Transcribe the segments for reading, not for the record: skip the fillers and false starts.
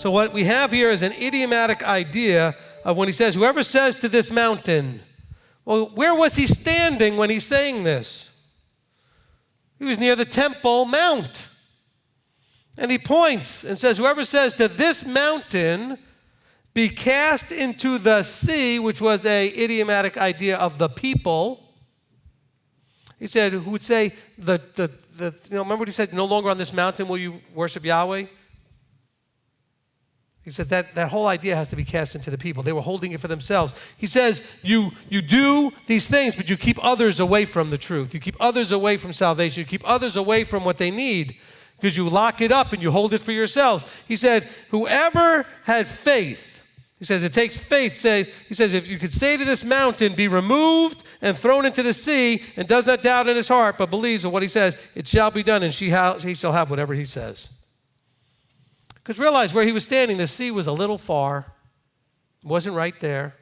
So what we have here is an idiomatic idea of when he says, whoever says to this mountain. Well, where was he standing when he's saying this? He was near the Temple Mount. And he points and says, whoever says to this mountain, be cast into the sea, which was a idiomatic idea of the people. He said, who would say, remember what he said, no longer on this mountain will you worship Yahweh? He said that whole idea has to be cast into the people. They were holding it for themselves. He says, you do these things, but you keep others away from the truth. You keep others away from salvation. You keep others away from what they need because you lock it up and you hold it for yourselves. He said, whoever had faith, he says, it takes faith. He says, if you could say to this mountain, be removed and thrown into the sea, and does not doubt in his heart, but believes in what he says, it shall be done, and he shall have whatever he says. Because realize where he was standing, the sea was a little far. It wasn't right there.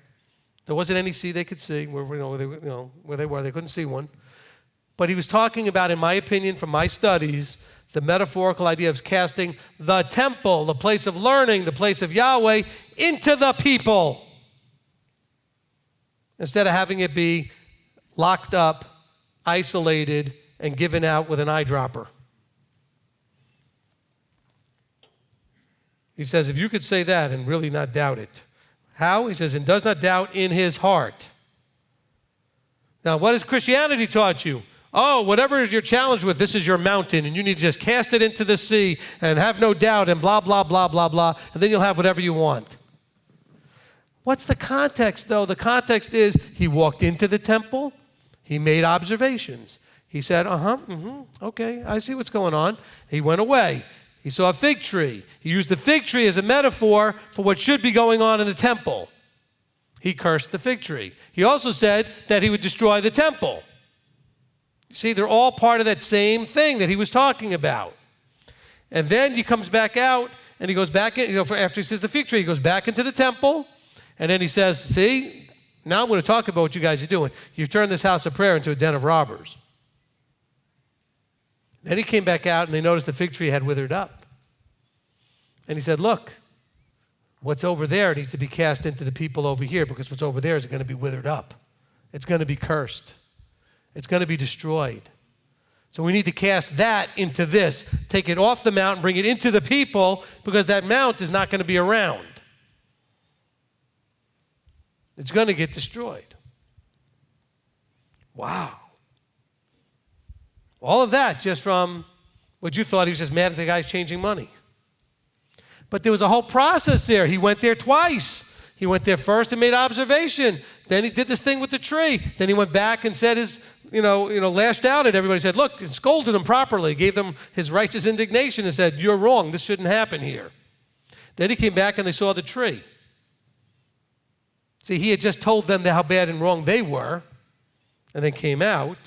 There wasn't any sea they could see where they were. They couldn't see one. But he was talking about, in my opinion, from my studies, the metaphorical idea of casting the temple, the place of learning, the place of Yahweh, into the people. Instead of having it be locked up, isolated, and given out with an eyedropper. He says, if you could say that and really not doubt it. How? He says, and does not doubt in his heart. Now, what has Christianity taught you? Oh, whatever you're challenged with, this is your mountain, and you need to just cast it into the sea and have no doubt and blah, blah, blah, blah, blah, and then you'll have whatever you want. What's the context, though? The context is he walked into the temple. He made observations. He said, okay, I see what's going on. He went away. He saw a fig tree. He used the fig tree as a metaphor for what should be going on in the temple. He cursed the fig tree. He also said that he would destroy the temple. See, they're all part of that same thing that he was talking about. And then he comes back out and he goes back in, after he says the fig tree, he goes back into the temple. And then he says, see, now I'm going to talk about what you guys are doing. You've turned this house of prayer into a den of robbers. Then he came back out and they noticed the fig tree had withered up. And he said, look, what's over there needs to be cast into the people over here because what's over there is going to be withered up. It's going to be cursed. It's going to be destroyed. So we need to cast that into this. Take it off the mount and bring it into the people because that mount is not going to be around. It's going to get destroyed. Wow. All of that just from what you thought he was just mad at the guys changing money. But there was a whole process there. He went there twice. He went there first and made observation. Then he did this thing with the tree. Then he went back and said lashed out at everybody. Said, look, and scolded them properly. Gave them his righteous indignation and said, you're wrong. This shouldn't happen here. Then he came back and they saw the tree. See, he had just told them how bad and wrong they were and then came out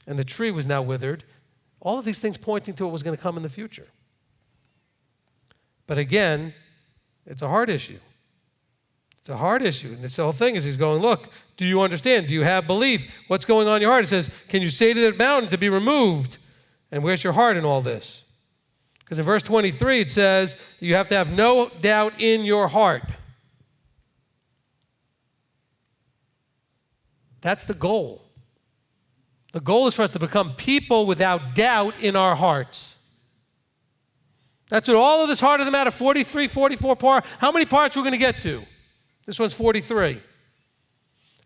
and the tree was now withered. All of these things pointing to what was going to come in the future. But again, it's a heart issue. It's a heart issue. And this whole thing is he's going, look, do you understand? Do you have belief? What's going on in your heart? It says, can you say to the mountain to be removed? And where's your heart in all this? Because in verse 23 it says, you have to have no doubt in your heart. That's the goal. The goal is for us to become people without doubt in our hearts. That's what all of this heart of the matter, 43, 44 part. How many parts we're going to get to? This one's 43.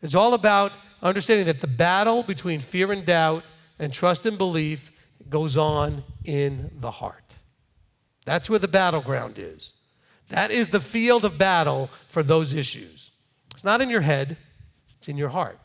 It's all about understanding that the battle between fear and doubt and trust and belief goes on in the heart. That's where the battleground is. That is the field of battle for those issues. It's not in your head, it's in your heart.